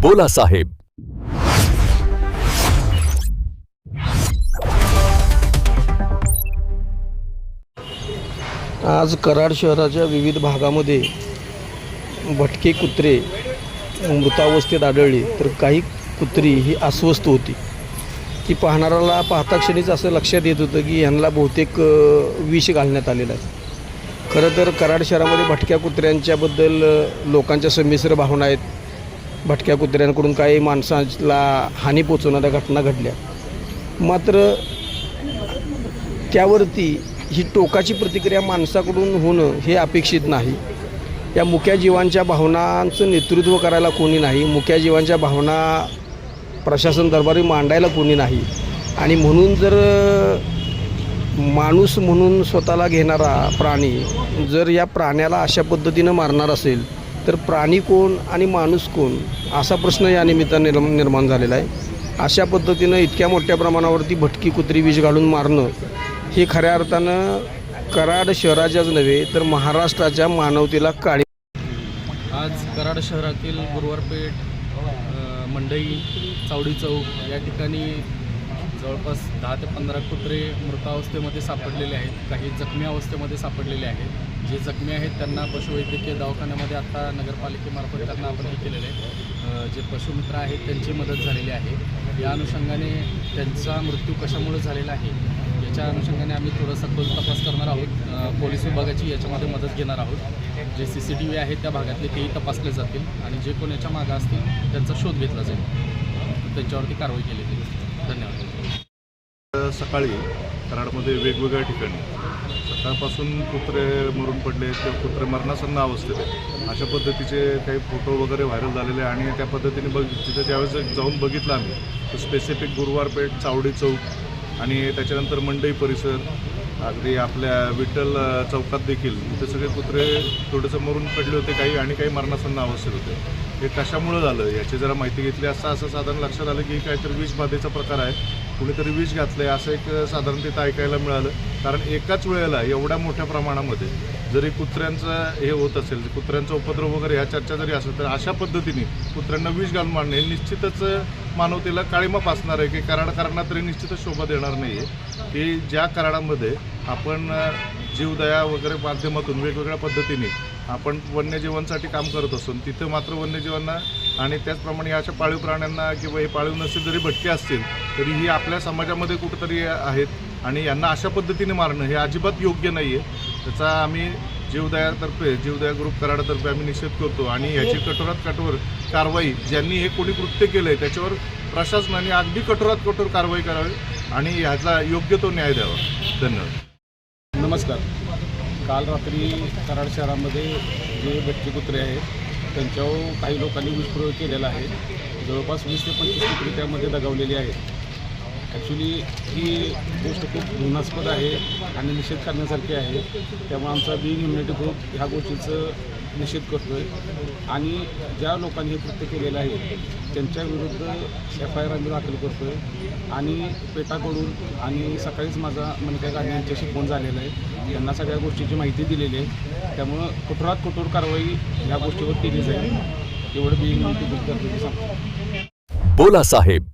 बोला साहेब. आज कराड शहराच्या विविध भागामध्ये भटके कुत्रे मृतावस्थेत आढळली, तर काही कुत्री ही अस्वस्थ होती. की पाहणाऱ्याला पाहता क्षणीच असं लक्षात येत होतं की यांना बहुतेक विष घालण्यात आलेलं आहे. खरं तर कराड शहरामध्ये भटक्या कुत्र्यांच्याबद्दल लोकांच्या संमिश्र भावना आहेत. भटक्या कुत्र्यांकडून काही माणसाला हानी पोचवणाऱ्या घटना घडल्या, मात्र त्यावरती ही टोकाची प्रतिक्रिया माणसाकडून होणं हे अपेक्षित नाही. या मुक्या जीवांच्या भावनांचं नेतृत्व करायला कोणी नाही. मुक्या जीवांच्या भावना प्रशासन दरबारी मांडायला कोणी नाही. आणि म्हणून जर माणूस म्हणून स्वतःला घेणारा प्राणी जर या प्राण्याला अशा पद्धतीनं मारणार असेल, तर प्राणी कोण आणि माणूस कोण असा प्रश्न या निमित्ताने निर्माण झालेला आहे. अशा पद्धतीनं इतक्या मोठ्या प्रमाणावरती भटकी कुत्री विष घालून मारणं हे खऱ्या अर्थानं कराड शहराच्याच नव्हे तर महाराष्ट्राच्या मानवतेला काळी. आज कराड शहरातील गुरुवारपेठ, मंडई, चावडी चौक या ठिकाणी जवळपास 10 ते 15 कुत्रे मृतावस्थेमध्ये सापडलेले आहेत. काही जखमी अवस्थेमध्ये सापडलेले आहेत. जे जखमी आहेत त्यांना पशुवैद्यकीय दवाखान्यामध्ये आत्ता नगरपालिकेमार्फत त्यांना आपण हे केलेलं आहे. जे पशुमित्र आहेत त्यांची मदत झालेली आहे. या अनुषंगाने त्यांचा मृत्यू कशामुळे झालेला आहे याच्या अनुषंगाने आम्ही थोडासा खोल तपास करणार आहोत. पोलीस विभागाची याच्यामध्ये मदत घेणार आहोत. जे CCTV आहेत त्या भागातले तेही तपासले जातील आणि जे कोण याच्या मागं असतील त्यांचा शोध घेतला जाईल, त्यांच्यावरती कारवाई केली जाईल. धन्यवाद. सकाळी कराडमध्ये वेगवेगळ्या ठिकाणी सकाळपासून कुत्रे मरून पडले, ते कुत्रे मरणासन्न अवस्थेत आहे अशा पद्धतीचे काही फोटो वगैरे व्हायरल झालेले आहे. आणि त्या पद्धतीने तिथे ज्यावेळेस जाऊन बघितलं आम्ही, तर स्पेसिफिक गुरुवारपेठ, चावडी चौक आणि त्याच्यानंतर मंडई परिसर, अगदी आपल्या विठ्ठल चौकात देखील तिथे सगळे कुत्रे थोडंसं मरून पडले होते काही, आणि काही मरणासन्न अवस्थेत होते. हे कशामुळं झालं याची जरा माहिती घेतली असता असं साधारण लक्षात आलं की काहीतरी विषबाधेचा प्रकार आहे, कुणीतरी विष घातलं आहे असं एक साधारण तिथं ऐकायला मिळालं. कारण एकाच वेळेला एवढ्या मोठ्या प्रमाणामध्ये जरी कुत्र्यांचं हे होत असेल, कुत्र्यांचा उपद्रव वगैरे ह्या चर्चा जरी असेल, तर अशा पद्धतीने कुत्र्यांना विष घालून मारणे हे निश्चितच मानवतेला काळीमाप असणार आहे. की कराडकरांना तरी निश्चितच शोभा देणार नाही आहे. की ज्या कराडामध्ये आपण जीवदया वगैरे माध्यमातून वेगवेगळ्या पद्धतीने आपण वन्यजीवांसाठी काम करत असतो, तिथं मात्र वन्यजीवांना आणि त्याचप्रमाणे अशा पाळीव प्राण्यांना किंवा हे पाळीव नसतील जरी भटके असतील तरीही आपल्या समाजामध्ये कुठंतरी आहेत, आणि यांना अशा पद्धतीने मारणं हे अजिबात योग्य नाही आहे. त्याचा आम्ही जीवदया ग्रुप कराडतर्फे आम्ही निषेध करतो. आणि याची कठोरात कठोर कारवाई, ज्यांनी हे कोणी कृत्य केलं आहे त्याच्यावर प्रशासनाने अगदी कठोरात कठोर कारवाई करावी आणि ह्याचा योग्य तो न्याय द्यावा. धन्यवाद. नमस्कार. काल रात्री कराड शहरामध्ये जे भटके कुत्रे आहेत त्यांच्यावर काही लोकांनी विषप्रयोग केलेला आहे. जवळपास 20 ते 25 कुत्रे त्यामध्ये दगावलेली आहेत. ॲक्च्युली ही गोष्ट खूप घृणास्पद आहे आणि निषेध करण्यासारखी आहे. त्यामुळे आमचा बीइंग ह्युमॅनिटी ग्रुप ह्या गोष्टीचं निषेध करतो आहे. आणि ज्या लोकांनी हे कृत्य केलेलं आहे त्यांच्याविरुद्ध FIR आम्ही दाखल करतो आहे. आणि पेटाकडून आणि सकाळीच माझा मनका गांधी यांच्याशी फोन झालेला आहे, त्यांना सगळ्या गोष्टीची माहिती दिलेली आहे. त्यामुळं कठोरात कठोर कारवाई या गोष्टीवर केली जाईल एवढं बीइंग ह्युमॅनिटी ग्रुप करतो सांगतो. बोला साहेब.